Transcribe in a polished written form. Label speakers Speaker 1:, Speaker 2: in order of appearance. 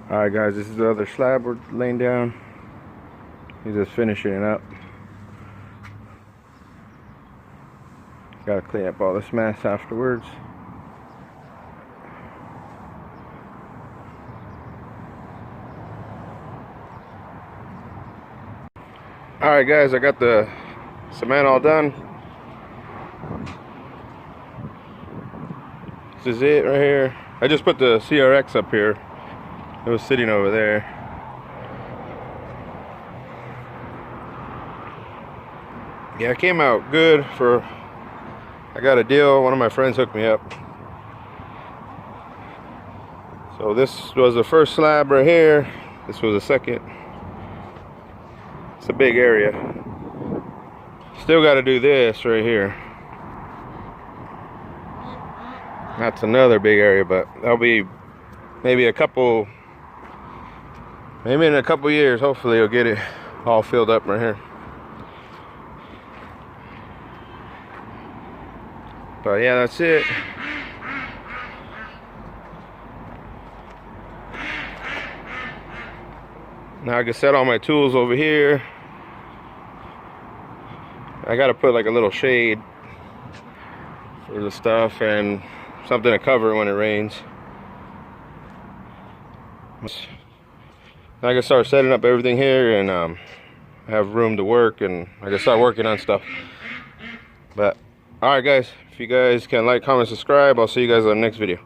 Speaker 1: Alright guys, this is the other slab we're laying down. He's just finishing it up. Gotta clean up all this mess afterwards. Alright guys, I got the cement all done. This is it right here. I just put the CRX up here. It was sitting over there. Yeah, it came out good for, I got a deal, one of my friends hooked me up. So this was the first slab right here. This was the second. It's a big area. Still got to do this right here. That's another big area, but that'll be maybe in a couple years. Hopefully you'll get it all filled up right here. But yeah, that's it. Now I can set all my tools over here. I gotta put like a little shade for the stuff and something to cover when it rains. I can start setting up everything here and have room to work, and I can start working on stuff. But alright guys, if you guys can like, comment, subscribe, I'll see you guys on the next video.